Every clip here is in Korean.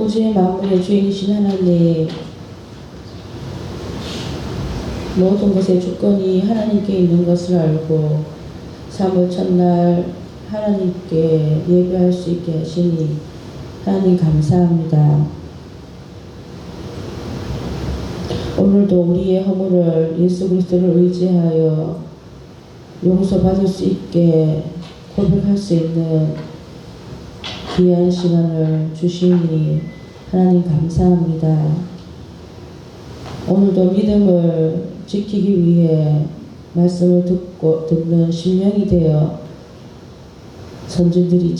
우주의 만물의 주인이신 하나님, 모든 것의 주권이 하나님께 있는 것을 알고 3월 첫날 하나님께 예배할 수 있게 하시니 하나님 감사합니다. 오늘도 우리의 허물을 예수 그리스도를 의지하여 용서받을 수 있게 고백할 수 있는 귀한 시간을 주시니 하나님 감사합니다. 오늘도 믿음을 지키기 위해 말씀을 듣는 심령이 되어 선진들이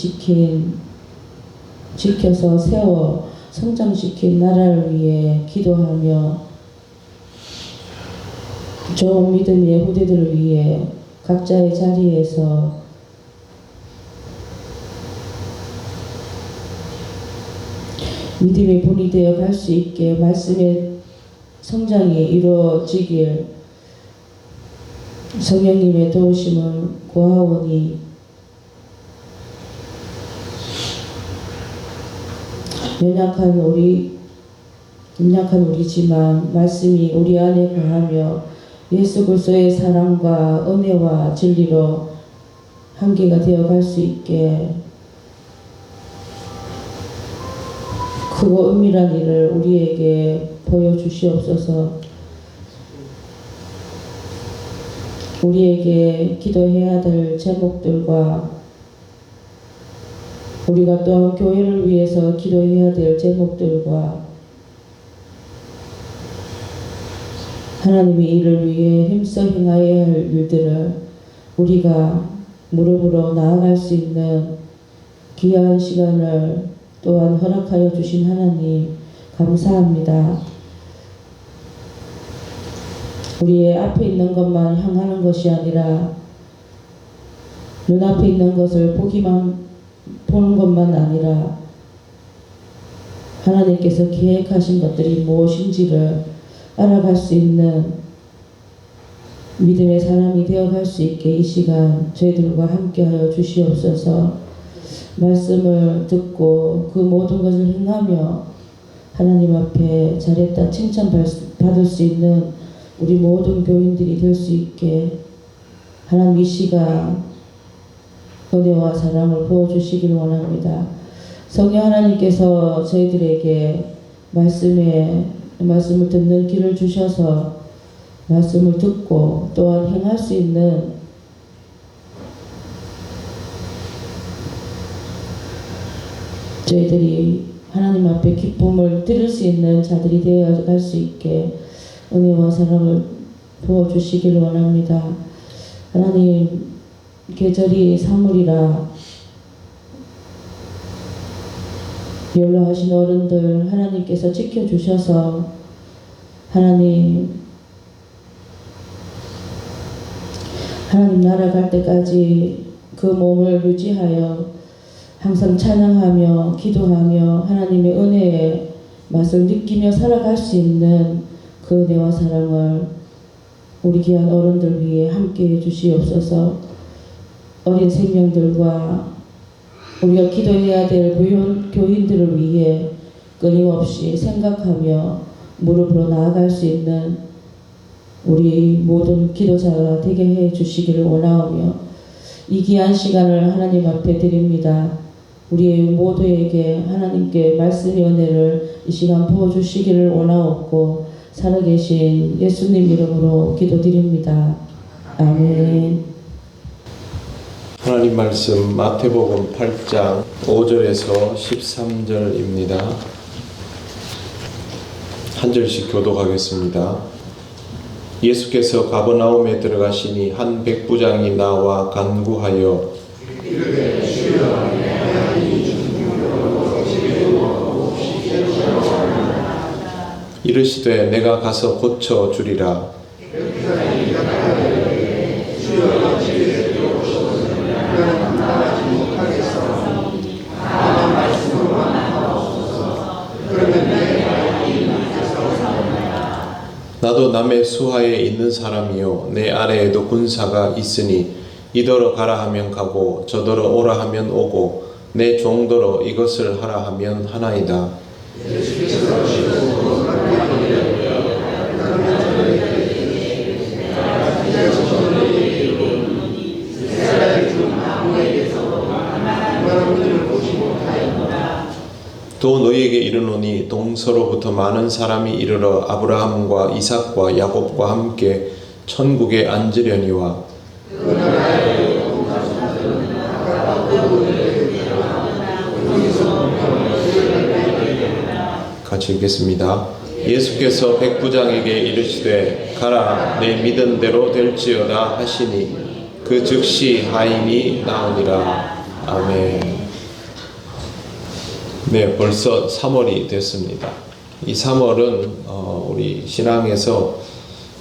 지켜서 세워 성장시킨 나라를 위해 기도하며 좋은 믿음의 후대들을 위해 각자의 자리에서 믿음의 본이 되어 갈 수 있게 말씀의 성장이 이루어지길 성령님의 도우심을 구하오니 연약한 우리지만 말씀이 우리 안에 거하며 예수 그리스도의 사랑과 은혜와 진리로 한계가 되어 갈 수 있게 크고 은밀한 일을 우리에게 보여주시옵소서. 우리에게 기도해야 될 제목들과 우리가 또 교회를 위해서 기도해야 될 제목들과 하나님의 일을 위해 힘써 행하여야 할 일들을 우리가 무릎으로 나아갈 수 있는 귀한 시간을 또한 허락하여 주신 하나님 감사합니다. 우리의 앞에 있는 것만 향하는 것이 아니라 눈앞에 있는 것을 보는 것만 아니라 하나님께서 계획하신 것들이 무엇인지를 알아갈 수 있는 믿음의 사람이 되어갈 수 있게 이 시간 저희들과 함께하여 주시옵소서. 말씀을 듣고 그 모든 것을 행하며 하나님 앞에 잘했다 칭찬받을 수 있는 우리 모든 교인들이 될 수 있게 하나님 이 시간 은혜와 사랑을 부어주시길 원합니다. 성령 하나님께서 저희들에게 말씀을 듣는 길을 주셔서 말씀을 듣고 또한 행할 수 있는 저희들이 하나님 앞에 기쁨을 드릴 수 있는 자들이 되어 갈 수 있게 은혜와 사랑을 부어주시길 원합니다. 하나님 계절이 3월이라 연로하신 어른들 하나님께서 지켜주셔서 하나님 나라 갈 때까지 그 몸을 유지하여 항상 찬양하며 기도하며 하나님의 은혜의 맛을 느끼며 살아갈 수 있는 그 은혜와 사랑을 우리 귀한 어른들 위해 함께해 주시옵소서. 어린 생명들과 우리가 기도해야 될 교인들을 위해 끊임없이 생각하며 무릎으로 나아갈 수 있는 우리 모든 기도자가 되게 해 주시기를 원하오며 이 귀한 시간을 하나님 앞에 드립니다. 우리 모두에게 하나님께 말씀의 은혜를 이 시간 부어주시기를 원하옵고 살아계신 예수님 이름으로 기도드립니다. 아멘. 하나님 말씀 마태복음 8장 5절에서 13절입니다. 한 절씩 교독하겠습니다. 예수께서 가버나움에 들어가시니 한 백부장이 나와 간구하여 이르시되 내가 가서 고쳐 주리라. 나도 남의 수하에 있는 사람이요 내 아래에도 군사가 있으니 이더러 가라 하면 가고 저더러 오라 하면 오고 내 종더러 이것을 하라 하면 하나이다. 또 너희에게 이르노니 동서로부터 많은 사람이 이르러 아브라함과 이삭과 야곱과 함께 천국에 앉으려니와 같이 읽겠습니다. 예수께서 백부장에게 이르시되 가라 내 믿은 대로 될지어다 하시니 그 즉시 하인이 나으니라. 아멘. 네, 벌써 3월이 됐습니다. 이 3월은 우리 신앙에서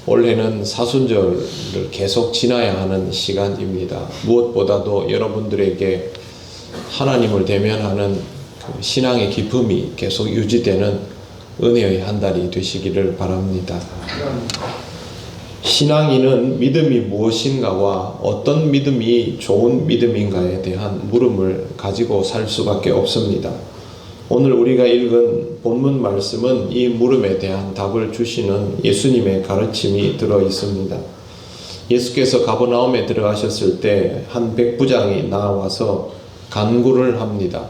올해는 사순절을 계속 지나야 하는 시간입니다. 무엇보다도 여러분들에게 하나님을 대면하는 그 신앙의 기쁨이 계속 유지되는 은혜의 한 달이 되시기를 바랍니다. 신앙인은 믿음이 무엇인가와 어떤 믿음이 좋은 믿음인가에 대한 물음을 가지고 살 수밖에 없습니다. 오늘 우리가 읽은 본문 말씀은 이 물음에 대한 답을 주시는 예수님의 가르침이 들어 있습니다. 예수께서 가버나움에 들어가셨을 때 한 백부장이 나와서 간구를 합니다.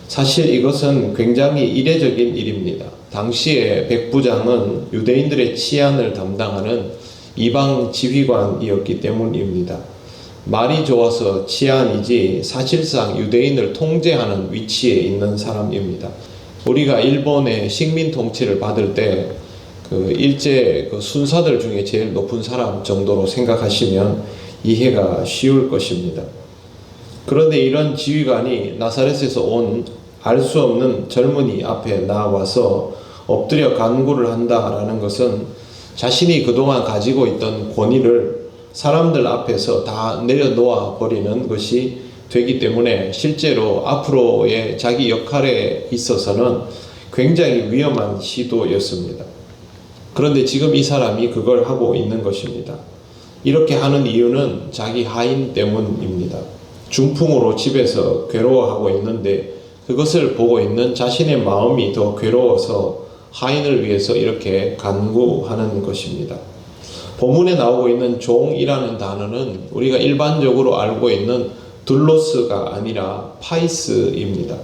사실 이것은 굉장히 이례적인 일입니다. 당시에 백부장은 유대인들의 치안을 담당하는 이방 지휘관이었기 때문입니다. 말이 좋아서 치안이지 사실상 유대인을 통제하는 위치에 있는 사람입니다. 우리가 일본의 식민 통치를 받을 때 그 일제 그 순사들 중에 제일 높은 사람 정도로 생각하시면 이해가 쉬울 것입니다. 그런데 이런 지휘관이 나사렛에서 온 알 수 없는 젊은이 앞에 나와서 엎드려 간구를 한다라는 것은 자신이 그동안 가지고 있던 권위를 사람들 앞에서 다 내려놓아 버리는 것이 되기 때문에 실제로 앞으로의 자기 역할에 있어서는 굉장히 위험한 시도였습니다. 그런데 지금 이 사람이 그걸 하고 있는 것입니다. 이렇게 하는 이유는 자기 하인 때문입니다. 중풍으로 집에서 괴로워하고 있는데 그것을 보고 있는 자신의 마음이 더 괴로워서 하인을 위해서 이렇게 간구하는 것입니다. 본문에 나오고 있는 종이라는 단어는 우리가 일반적으로 알고 있는 둘로스가 아니라 파이스입니다.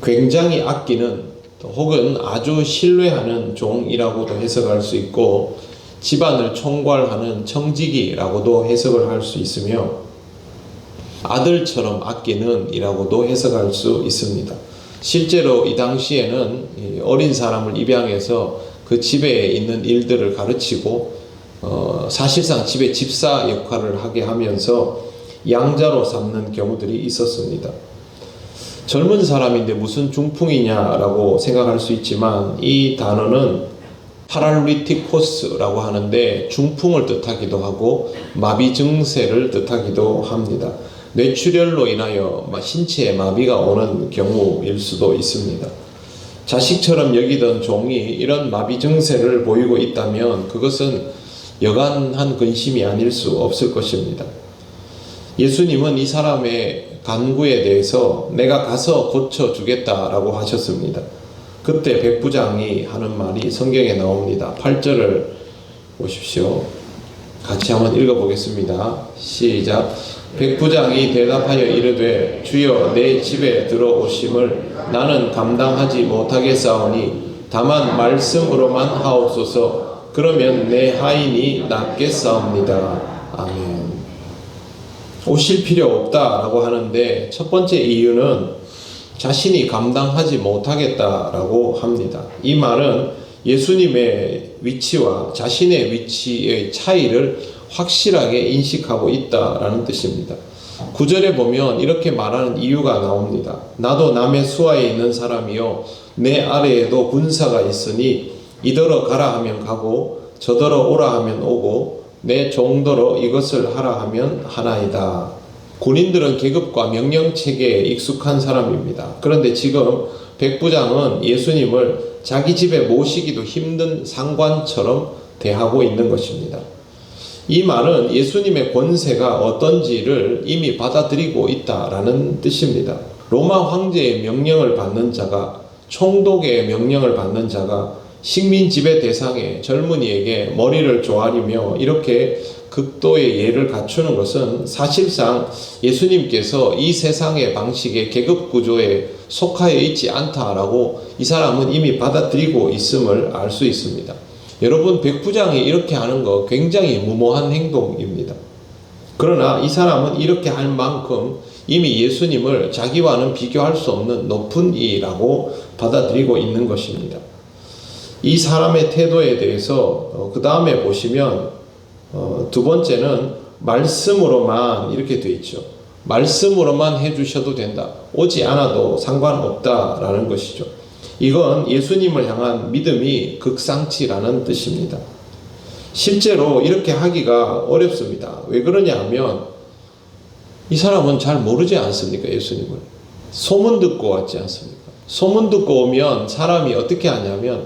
굉장히 아끼는 혹은 아주 신뢰하는 종이라고도 해석할 수 있고 집안을 총괄하는 청지기라고도 해석을 할 수 있으며 아들처럼 아끼는 이라고도 해석할 수 있습니다. 실제로 이 당시에는 어린 사람을 입양해서 그 집에 있는 일들을 가르치고 사실상 집의 집사 역할을 하게 하면서 양자로 삼는 경우들이 있었습니다. 젊은 사람인데 무슨 중풍이냐라고 생각할 수 있지만 이 단어는 파랄리티코스라고 하는데 중풍을 뜻하기도 하고 마비 증세를 뜻하기도 합니다. 뇌출혈로 인하여 신체에 마비가 오는 경우일 수도 있습니다. 자식처럼 여기던 종이 이런 마비 증세를 보이고 있다면 그것은 여간한 근심이 아닐 수 없을 것입니다. 예수님은 이 사람의 간구에 대해서 내가 가서 고쳐주겠다라고 하셨습니다. 그때 백부장이 하는 말이 성경에 나옵니다. 8절을 보십시오. 같이 한번 읽어보겠습니다. 시작. 백부장이 대답하여 이르되 주여 내 집에 들어오심을 나는 감당하지 못하겠사오니 다만 말씀으로만 하옵소서. 그러면 내 하인이 낫겠사옵니다. 아멘. 오실 필요 없다라고 하는데 첫 번째 이유는 자신이 감당하지 못하겠다라고 합니다. 이 말은 예수님의 위치와 자신의 위치의 차이를 확실하게 인식하고 있다라는 뜻입니다. 9절에 보면 이렇게 말하는 이유가 나옵니다. 나도 남의 수하에 있는 사람이요 내 아래에도 군사가 있으니 이더러 가라 하면 가고 저더러 오라 하면 오고 내 종더러 이것을 하라 하면 하나이다. 군인들은 계급과 명령체계에 익숙한 사람입니다. 그런데 지금 백부장은 예수님을 자기 집에 모시기도 힘든 상관처럼 대하고 있는 것입니다. 이 말은 예수님의 권세가 어떤지를 이미 받아들이고 있다라는 뜻입니다. 로마 황제의 명령을 받는 자가 총독의 명령을 받는 자가 식민 지배 대상의 젊은이에게 머리를 조아리며 이렇게 극도의 예를 갖추는 것은 사실상 예수님께서 이 세상의 방식의 계급 구조에 속하여 있지 않다라고 이 사람은 이미 받아들이고 있음을 알 수 있습니다. 여러분, 백부장이 이렇게 하는 거 굉장히 무모한 행동입니다. 그러나 이 사람은 이렇게 할 만큼 이미 예수님을 자기와는 비교할 수 없는 높은 이라고 받아들이고 있는 것입니다. 이 사람의 태도에 대해서 그 다음에 보시면 두 번째는 말씀으로만 이렇게 되어 있죠. 말씀으로만 해주셔도 된다. 오지 않아도 상관없다라는 것이죠. 이건 예수님을 향한 믿음이 극상치라는 뜻입니다. 실제로 이렇게 하기가 어렵습니다. 왜 그러냐 하면 이 사람은 잘 모르지 않습니까? 예수님을. 소문 듣고 왔지 않습니까? 소문 듣고 오면 사람이 어떻게 하냐면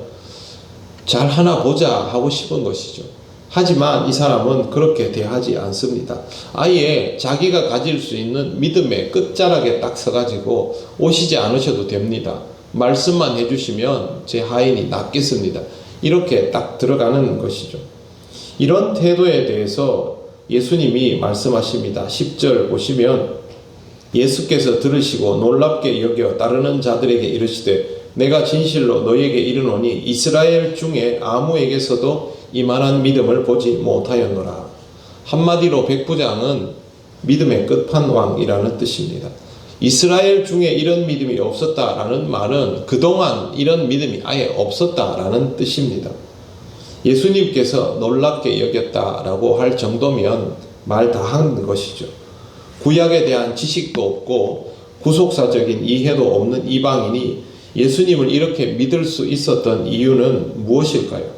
잘 하나 보자 하고 싶은 것이죠. 하지만 이 사람은 그렇게 대하지 않습니다. 아예 자기가 가질 수 있는 믿음의 끝자락에 딱 서가지고 오시지 않으셔도 됩니다. 말씀만 해주시면 제 하인이 낫겠습니다. 이렇게 딱 들어가는 것이죠. 이런 태도에 대해서 예수님이 말씀하십니다. 10절 보시면 예수께서 들으시고 놀랍게 여겨 따르는 자들에게 이르시되 내가 진실로 너희에게 이르노니 이스라엘 중에 아무에게서도 이만한 믿음을 보지 못하였노라. 한마디로 백부장은 믿음의 끝판왕이라는 뜻입니다. 이스라엘 중에 이런 믿음이 없었다라는 말은 그동안 이런 믿음이 아예 없었다라는 뜻입니다. 예수님께서 놀랍게 여겼다라고 할 정도면 말 다 한 것이죠. 구약에 대한 지식도 없고 구속사적인 이해도 없는 이방인이 예수님을 이렇게 믿을 수 있었던 이유는 무엇일까요?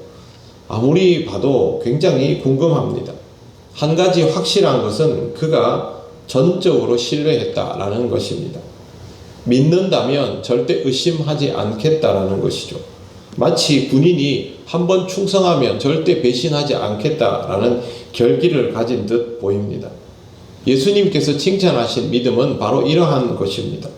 아무리 봐도 굉장히 궁금합니다. 한 가지 확실한 것은 그가 전적으로 신뢰했다라는 것입니다. 믿는다면 절대 의심하지 않겠다라는 것이죠. 마치 군인이 한번 충성하면 절대 배신하지 않겠다라는 결기를 가진 듯 보입니다. 예수님께서 칭찬하신 믿음은 바로 이러한 것입니다.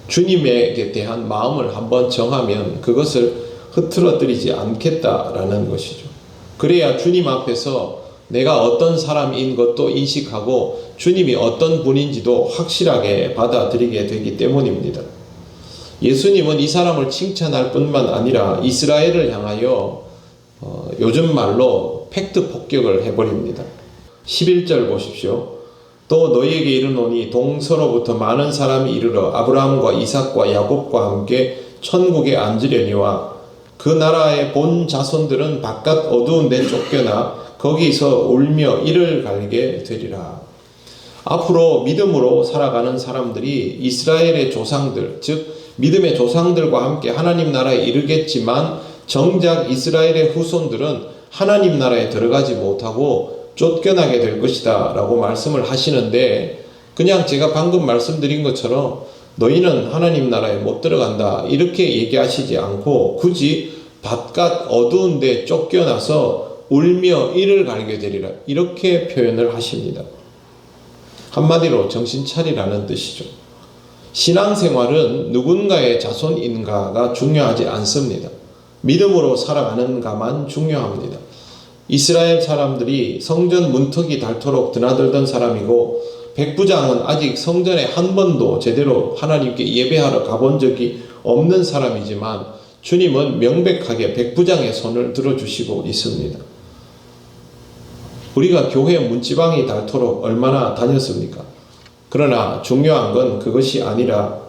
주님에게 대한 마음을 한번 정하면 그것을 흐트러뜨리지 않겠다라는 것이죠. 그래야 주님 앞에서 내가 어떤 사람인 것도 인식하고 주님이 어떤 분인지도 확실하게 받아들이게 되기 때문입니다. 예수님은 이 사람을 칭찬할 뿐만 아니라 이스라엘을 향하여 요즘 말로 팩트 폭격을 해버립니다. 11절 보십시오. 또 너희에게 이르노니 동서로부터 많은 사람이 이르러 아브라함과 이삭과 야곱과 함께 천국에 앉으려니와 그 나라의 본 자손들은 바깥 어두운 데 쫓겨나 거기서 울며 이를 갈게 되리라. 앞으로 믿음으로 살아가는 사람들이 이스라엘의 조상들, 즉 믿음의 조상들과 함께 하나님 나라에 이르겠지만 정작 이스라엘의 후손들은 하나님 나라에 들어가지 못하고 쫓겨나게 될 것이다 라고 말씀을 하시는데, 그냥 제가 방금 말씀드린 것처럼 너희는 하나님 나라에 못 들어간다 이렇게 얘기하시지 않고 굳이 바깥 어두운 데 쫓겨나서 울며 이를 갈게 되리라 이렇게 표현을 하십니다. 한마디로 정신 차리라는 뜻이죠. 신앙생활은 누군가의 자손인가가 중요하지 않습니다. 믿음으로 살아가는가만 중요합니다. 이스라엘 사람들이 성전 문턱이 닳도록 드나들던 사람이고 백부장은 아직 성전에 한 번도 제대로 하나님께 예배하러 가본 적이 없는 사람이지만 주님은 명백하게 백부장의 손을 들어주시고 있습니다. 우리가 교회 문지방이 닳도록 얼마나 다녔습니까? 그러나 중요한 건 그것이 아니라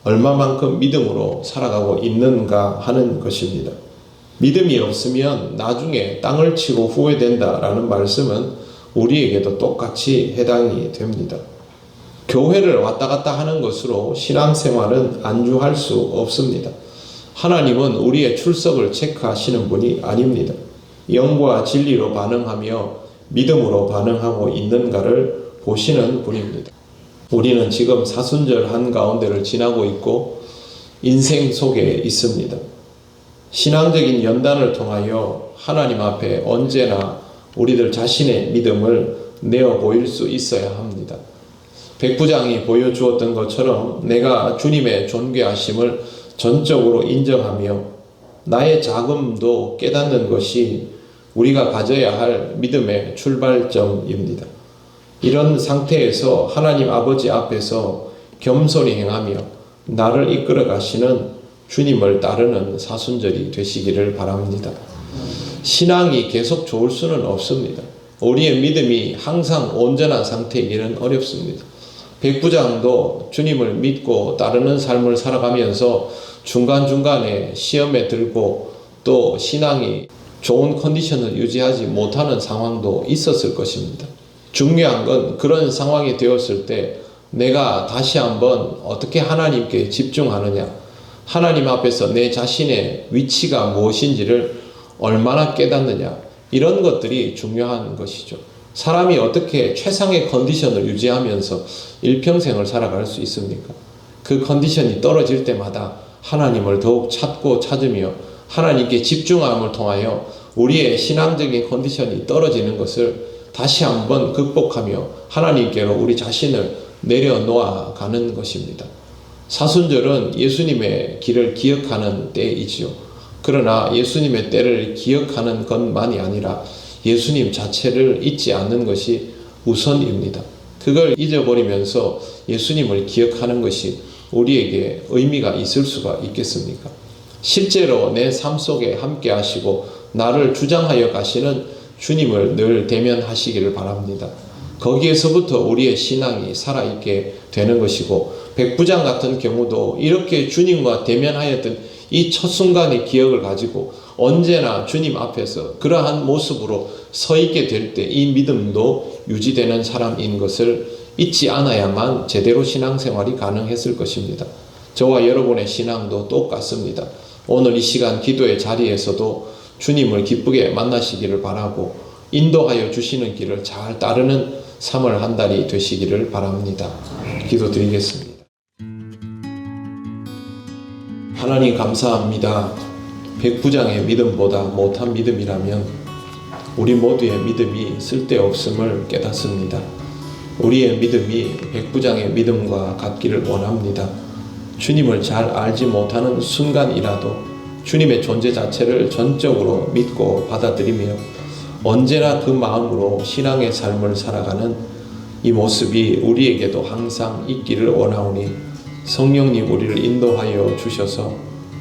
얼마만큼 믿음으로 살아가고 있는가 하는 것입니다. 믿음이 없으면 나중에 땅을 치고 후회된다라는 말씀은 우리에게도 똑같이 해당이 됩니다. 교회를 왔다 갔다 하는 것으로 신앙생활은 안주할 수 없습니다. 하나님은 우리의 출석을 체크하시는 분이 아닙니다. 영과 진리로 반응하며 믿음으로 반응하고 있는가를 보시는 분입니다. 우리는 지금 사순절 한가운데를 지나고 있고 인생 속에 있습니다. 신앙적인 연단을 통하여 하나님 앞에 언제나 우리들 자신의 믿음을 내어 보일 수 있어야 합니다. 백부장이 보여주었던 것처럼 내가 주님의 존귀하심을 전적으로 인정하며 나의 작음도 깨닫는 것이 우리가 가져야 할 믿음의 출발점입니다. 이런 상태에서 하나님 아버지 앞에서 겸손히 행하며 나를 이끌어 가시는 주님을 따르는 사순절이 되시기를 바랍니다. 신앙이 계속 좋을 수는 없습니다. 우리의 믿음이 항상 온전한 상태이기는 어렵습니다. 백부장도 주님을 믿고 따르는 삶을 살아가면서 중간중간에 시험에 들고 또 신앙이 좋은 컨디션을 유지하지 못하는 상황도 있었을 것입니다. 중요한 건 그런 상황이 되었을 때 내가 다시 한번 어떻게 하나님께 집중하느냐, 하나님 앞에서 내 자신의 위치가 무엇인지를 얼마나 깨닫느냐, 이런 것들이 중요한 것이죠. 사람이 어떻게 최상의 컨디션을 유지하면서 일평생을 살아갈 수 있습니까? 그 컨디션이 떨어질 때마다 하나님을 더욱 찾고 찾으며 하나님께 집중함을 통하여 우리의 신앙적인 컨디션이 떨어지는 것을 다시 한번 극복하며 하나님께로 우리 자신을 내려놓아 가는 것입니다. 사순절은 예수님의 길을 기억하는 때이지요. 그러나 예수님의 때를 기억하는 것만이 아니라 예수님 자체를 잊지 않는 것이 우선입니다. 그걸 잊어버리면서 예수님을 기억하는 것이 우리에게 의미가 있을 수가 있겠습니까? 실제로 내 삶 속에 함께 하시고 나를 주장하여 가시는 주님을 늘 대면하시기를 바랍니다. 거기에서부터 우리의 신앙이 살아있게 되는 것이고, 백부장 같은 경우도 이렇게 주님과 대면하였던 이 첫 순간의 기억을 가지고 언제나 주님 앞에서 그러한 모습으로 서 있게 될 때 이 믿음도 유지되는 사람인 것을 잊지 않아야만 제대로 신앙생활이 가능했을 것입니다. 저와 여러분의 신앙도 똑같습니다. 오늘 이 시간 기도의 자리에서도 주님을 기쁘게 만나시기를 바라고 인도하여 주시는 길을 잘 따르는 3월 한 달이 되시기를 바랍니다. 기도드리겠습니다. 하나님 감사합니다. 백부장의 믿음보다 못한 믿음이라면 우리 모두의 믿음이 쓸데없음을 깨닫습니다. 우리의 믿음이 백부장의 믿음과 같기를 원합니다. 주님을 잘 알지 못하는 순간이라도 주님의 존재 자체를 전적으로 믿고 받아들이며 언제나 그 마음으로 신앙의 삶을 살아가는 이 모습이 우리에게도 항상 있기를 원하오니 성령님 우리를 인도하여 주셔서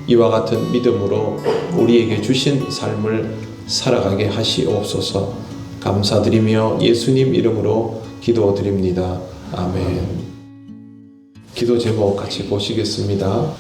이와 같은 믿음으로 우리에게 주신 삶을 살아가게 하시옵소서. 감사드리며 예수님 이름으로 기도드립니다. 아멘. 기도 제목 같이 보시겠습니다.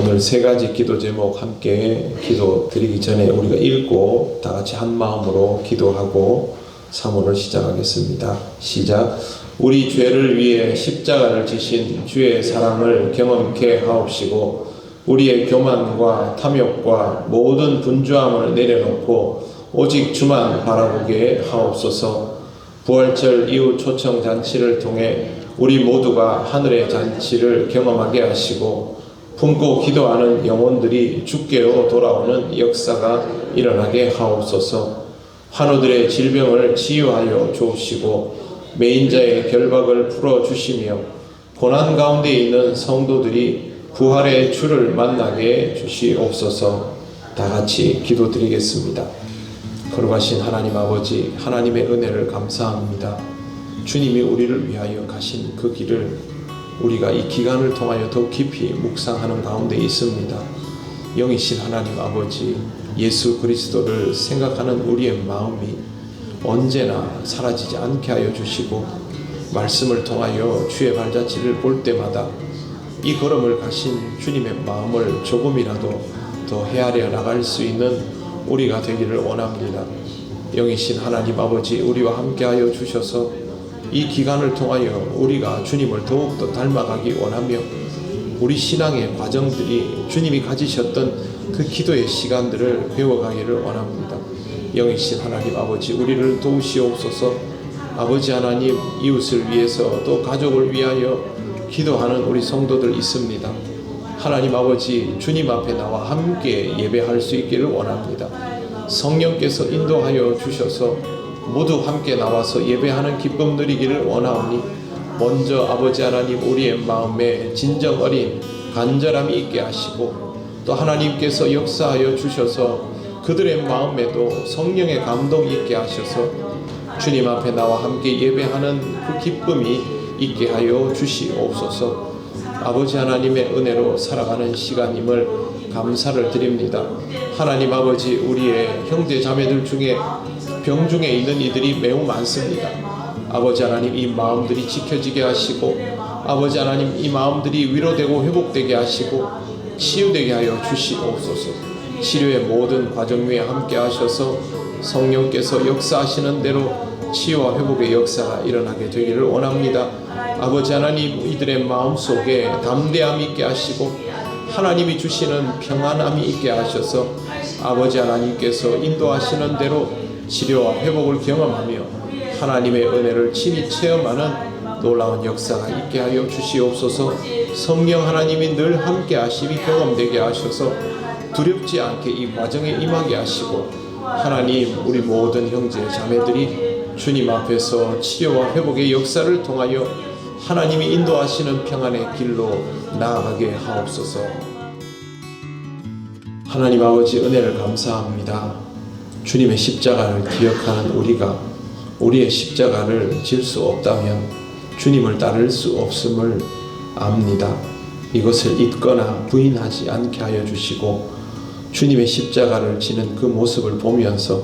오늘 세 가지 기도 제목 함께 기도 드리기 전에 우리가 읽고 다 같이 한 마음으로 기도하고 사모를 시작하겠습니다. 시작. 우리 죄를 위해 십자가를 지신 주의 사랑을 경험케 하옵시고 우리의 교만과 탐욕과 모든 분주함을 내려놓고 오직 주만 바라보게 하옵소서. 부활절 이후 초청 잔치를 통해 우리 모두가 하늘의 잔치를 경험하게 하시고 품고 기도하는 영혼들이 주께로 돌아오는 역사가 일어나게 하옵소서. 환우들의 질병을 치유하여 주옵시고 매인자의 결박을 풀어주시며 고난 가운데 있는 성도들이 부활의 주를 만나게 주시옵소서. 다 같이 기도드리겠습니다. 거룩하신 하나님 아버지, 하나님의 은혜를 감사합니다. 주님이 우리를 위하여 가신 그 길을 우리가 이 기간을 통하여 더 깊이 묵상하는 가운데 있습니다. 영이신 하나님 아버지, 예수 그리스도를 생각하는 우리의 마음이 언제나 사라지지 않게 하여 주시고 말씀을 통하여 주의 발자취를 볼 때마다 이 걸음을 가신 주님의 마음을 조금이라도 더 헤아려 나갈 수 있는 우리가 되기를 원합니다. 영이신 하나님 아버지, 우리와 함께하여 주셔서 이 기간을 통하여 우리가 주님을 더욱더 닮아가기 원하며 우리 신앙의 과정들이 주님이 가지셨던 그 기도의 시간들을 배워가기를 원합니다. 영이신 하나님 아버지, 우리를 도우시옵소서. 아버지 하나님, 이웃을 위해서 또 가족을 위하여 기도하는 우리 성도들 있습니다. 하나님 아버지, 주님 앞에 나와 함께 예배할 수 있기를 원합니다. 성령께서 인도하여 주셔서 모두 함께 나와서 예배하는 기쁨 누리기를 원하오니 먼저 아버지 하나님, 우리의 마음에 진정 어린 간절함이 있게 하시고 또 하나님께서 역사하여 주셔서 그들의 마음에도 성령의 감동이 있게 하셔서 주님 앞에 나와 함께 예배하는 그 기쁨이 있게 하여 주시옵소서. 아버지 하나님의 은혜로 살아가는 시간임을 감사를 드립니다. 하나님 아버지, 우리의 형제 자매들 중에 병중에 있는 이들이 매우 많습니다. 아버지 하나님, 이 마음들이 지켜지게 하시고 아버지 하나님, 이 마음들이 위로되고 회복되게 하시고 치유되게 하여 주시옵소서. 치료의 모든 과정 위에 함께 하셔서 성령께서 역사하시는 대로 치유와 회복의 역사가 일어나게 되기를 원합니다. 아버지 하나님, 이들의 마음속에 담대함이 있게 하시고 하나님이 주시는 평안함이 있게 하셔서 아버지 하나님께서 인도하시는 대로 치료와 회복을 경험하며 하나님의 은혜를 친히 체험하는 놀라운 역사가 있게 하여 주시옵소서. 성령 하나님이 늘 함께 하심이 경험되게 하셔서 두렵지 않게 이 과정에 임하게 하시고 하나님, 우리 모든 형제 자매들이 주님 앞에서 치료와 회복의 역사를 통하여 하나님이 인도하시는 평안의 길로 나아가게 하옵소서. 하나님 아버지, 은혜를 감사합니다. 주님의 십자가를 기억하는 우리가 우리의 십자가를 질 수 없다면 주님을 따를 수 없음을 압니다. 이것을 잊거나 부인하지 않게 하여 주시고 주님의 십자가를 지는 그 모습을 보면서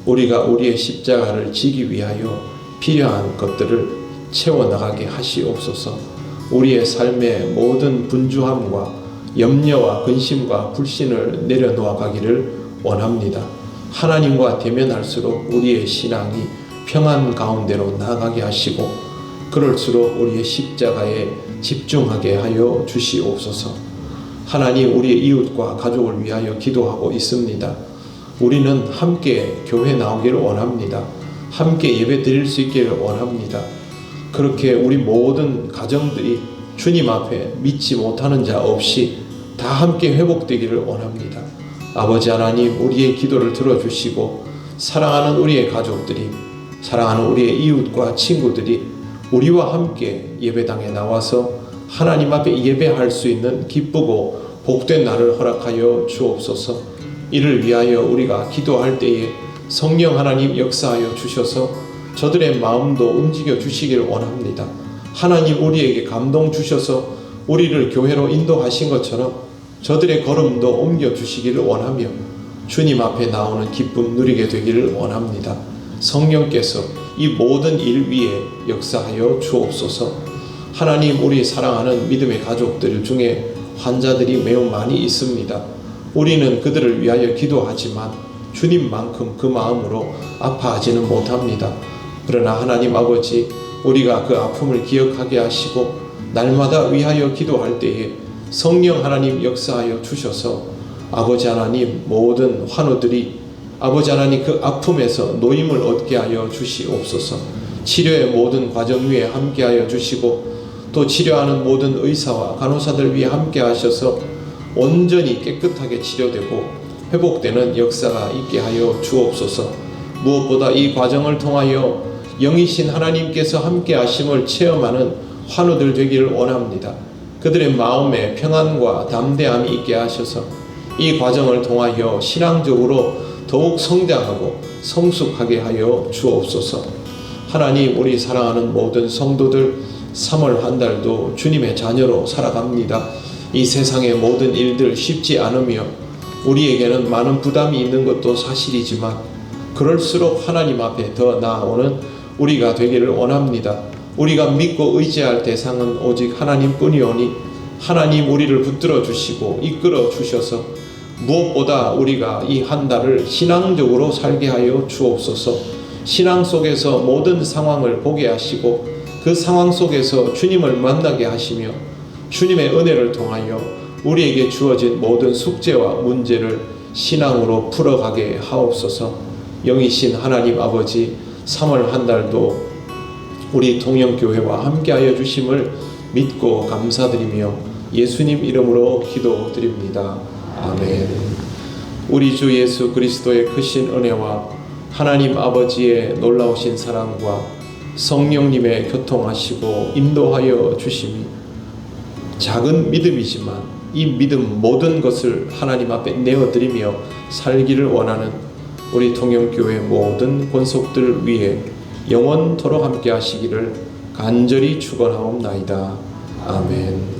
우리가 우리의 십자가를 지기 위하여 필요한 것들을 채워나가게 하시옵소서. 우리의 삶의 모든 분주함과 염려와 근심과 불신을 내려놓아 가기를 원합니다. 하나님과 대면할수록 우리의 신앙이 평안 가운데로 나아가게 하시고 그럴수록 우리의 십자가에 집중하게 하여 주시옵소서. 하나님, 우리의 이웃과 가족을 위하여 기도하고 있습니다. 우리는 함께 교회 나오기를 원합니다. 함께 예배 드릴 수 있기를 원합니다. 그렇게 우리 모든 가정들이 주님 앞에 믿지 못하는 자 없이 다 함께 회복되기를 원합니다. 아버지 하나님, 우리의 기도를 들어주시고 사랑하는 우리의 가족들이, 사랑하는 우리의 이웃과 친구들이 우리와 함께 예배당에 나와서 하나님 앞에 예배할 수 있는 기쁘고 복된 날을 허락하여 주옵소서. 이를 위하여 우리가 기도할 때에 성령 하나님 역사하여 주셔서 저들의 마음도 움직여 주시기를 원합니다. 하나님, 우리에게 감동 주셔서 우리를 교회로 인도하신 것처럼 저들의 걸음도 옮겨 주시기를 원하며 주님 앞에 나오는 기쁨 누리게 되기를 원합니다. 성령께서 이 모든 일 위에 역사하여 주옵소서. 하나님, 우리 사랑하는 믿음의 가족들 중에 환자들이 매우 많이 있습니다. 우리는 그들을 위하여 기도하지만 주님만큼 그 마음으로 아파하지는 못합니다. 그러나 하나님 아버지, 우리가 그 아픔을 기억하게 하시고 날마다 위하여 기도할 때에 성령 하나님 역사하여 주셔서 아버지 하나님, 모든 환우들이 아버지 하나님 그 아픔에서 노임을 얻게 하여 주시옵소서. 치료의 모든 과정 위에 함께하여 주시고 또 치료하는 모든 의사와 간호사들 위해 함께 하셔서 온전히 깨끗하게 치료되고 회복되는 역사가 있게 하여 주옵소서. 무엇보다 이 과정을 통하여 영이신 하나님께서 함께 하심을 체험하는 환우들 되기를 원합니다. 그들의 마음에 평안과 담대함이 있게 하셔서 이 과정을 통하여 신앙적으로 더욱 성장하고 성숙하게 하여 주옵소서. 하나님, 우리 사랑하는 모든 성도들 3월 한 달도 주님의 자녀로 살아갑니다. 이 세상의 모든 일들 쉽지 않으며 우리에게는 많은 부담이 있는 것도 사실이지만 그럴수록 하나님 앞에 더 나아오는 우리가 되기를 원합니다. 우리가 믿고 의지할 대상은 오직 하나님뿐이오니 하나님, 우리를 붙들어 주시고 이끌어 주셔서 무엇보다 우리가 이 한 달을 신앙적으로 살게 하여 주옵소서. 신앙 속에서 모든 상황을 보게 하시고 그 상황 속에서 주님을 만나게 하시며 주님의 은혜를 통하여 우리에게 주어진 모든 숙제와 문제를 신앙으로 풀어가게 하옵소서. 영이신 하나님 아버지, 3월 한 달도 우리 통영교회와 함께하여 주심을 믿고 감사드리며 예수님 이름으로 기도드립니다. 아멘. 우리 주 예수 그리스도의 크신 은혜와 하나님 아버지의 놀라우신 사랑과 성령님의 교통하시고 인도하여 주심이 작은 믿음이지만 이 믿음 모든 것을 하나님 앞에 내어드리며 살기를 원하는 우리 통영교회 모든 권속들 위해 영원토록 함께 하시기를 간절히 축원하옵나이다. 아멘.